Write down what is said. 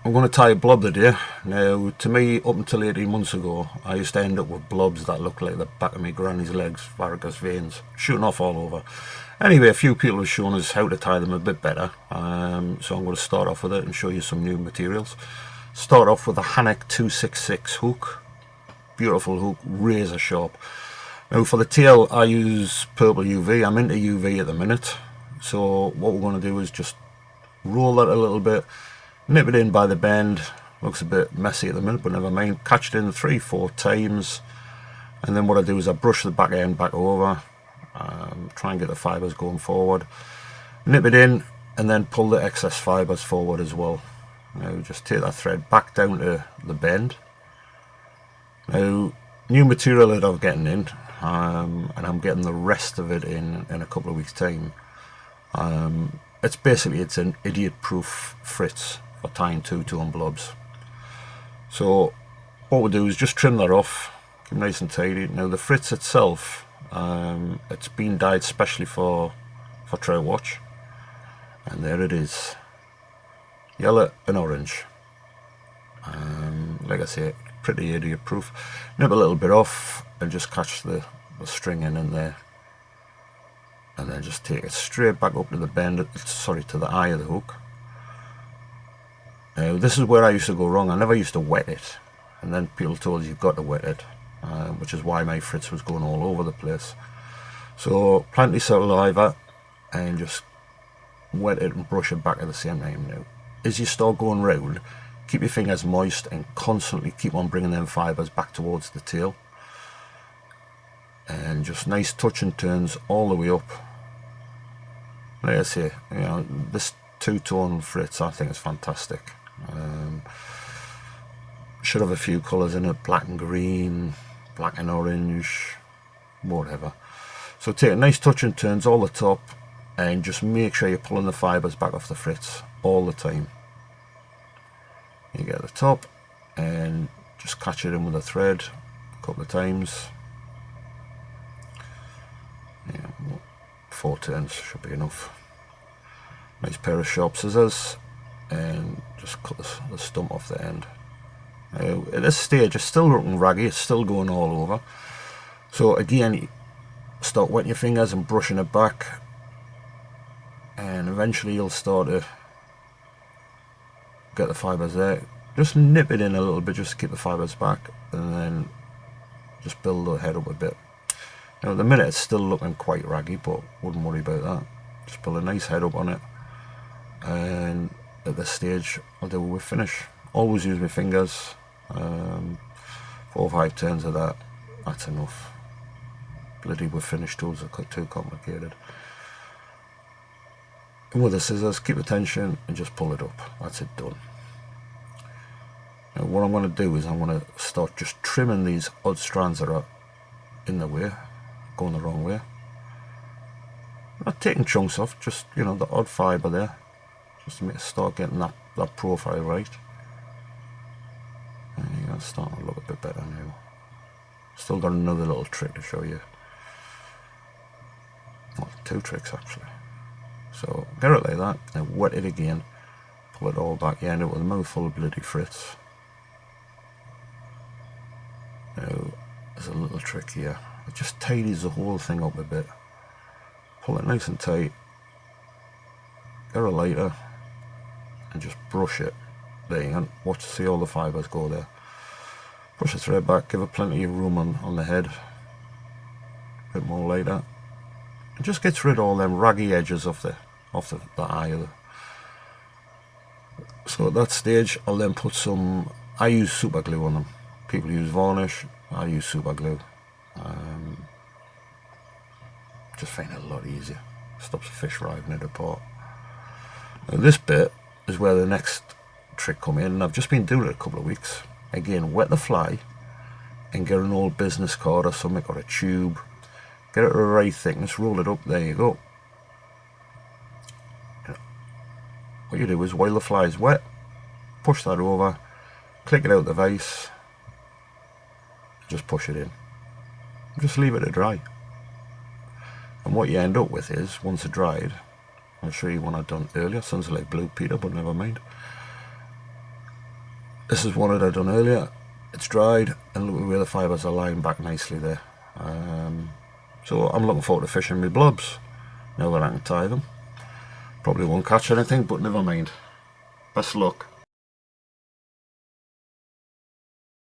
I'm going to tie a blob today. Now, to me, up until 18 months ago, I used to end up with blobs that looked like the back of my granny's legs, varicose veins, shooting off all over. Anyway, a few people have shown us how to tie them a bit better, so I'm going to start off with it and show you some new materials. Start off with a Hanek 266 hook. Beautiful hook, razor sharp. Now for the tail, I use purple UV. I'm into UV at the minute, so what we're going to do is just roll that a little bit, nip it in by the bend. Looks a bit messy at the minute, but never mind. Catch it in 3-4 times, and then what I do is I brush the back end back over, try and get the fibres going forward, nip it in, and then pull the excess fibres forward as well. Now just take that thread back down to the bend. Now, new material that I'm getting in, and I'm getting the rest of it in a couple of weeks time. It's an idiot-proof fritz for tying 2-tone blobs. So what we'll do is just trim that off, keep it nice and tidy. Now the fritz itself, it's been dyed specially for Troutwatch, and there it is, yellow and orange. Like I say, pretty idiot proof. Nip a little bit off and just catch the string in there, and then just take it straight back up to the bend, to the eye of the hook. Now this is where I used to go wrong. I never used to wet it, and then people told you've got to wet it, which is why my fritz was going all over the place. So plenty saliva and just wet it and brush it back at the same time. Now as you start going round, keep your fingers moist and constantly keep on bringing them fibres back towards the tail, and just nice touch and turns all the way up. Like I say, this 2-tone fritz I think is fantastic. Should have a few colours in it, black and green, black and orange, whatever. So take a nice touch and turns all the top, and just make sure you're pulling the fibres back off the fritz all the time. You get the top and just catch it in with a thread a couple of times. 4 turns should be enough. Nice pair of sharp scissors, and just cut the stump off the end. Now at this stage it's still looking raggy, it's still going all over. So again, start wetting your fingers and brushing it back, and eventually you'll start to get the fibres there. Just nip it in a little bit just to keep the fibres back, and then just build the head up a bit. Now at the minute it's still looking quite raggy, but wouldn't worry about that. Just build a nice head up on it, and at this stage I'll do a whip finish. Always use my fingers. 4 or 5 turns of that, that's enough. Bloody whip finish tools are too complicated. And with the scissors, keep the tension and just pull it up. That's it, done. Now what I'm going to do is I'm going to start just trimming these odd strands that are in the way, going the wrong way. Not taking chunks off, just the odd fibre there, just to start getting that profile right. And it's starting to look a bit better now. Still got another little trick to show you. Well, 2 tricks actually. So get it like that, then wet it again, pull it all back, you end up with a mouthful of bloody fritz. Now there's a little trick here. It just tidies the whole thing up a bit. Pull it nice and tight, get a lighter and just brush it. There you go, see all the fibres go there. Push the thread back, give it plenty of room on the head, a bit more lighter. It just gets rid of all them raggy edges of the eye of the. So at that stage I'll then put some, I use super glue on them. People use varnish, I use super glue. Just find it a lot easier. Stops the fish riding it apart. Now this bit is where the next trick come in, and I've just been doing it a couple of weeks. Again, wet the fly and get an old business card or something, or a tube. Get it the right thickness, roll it up, there you go. What you do is while the fly is wet, push that over, click it out the vise, just push it in. Just leave it to dry. And what you end up with is, once it's dried, I'll show you one I've done earlier, sounds like Blue Peter, but never mind. This is one that I done earlier. It's dried, and look at where the fibres are lying back nicely there. So I'm looking forward to fishing my blobs now that I can tie them. Probably won't catch anything, but never mind. Best luck.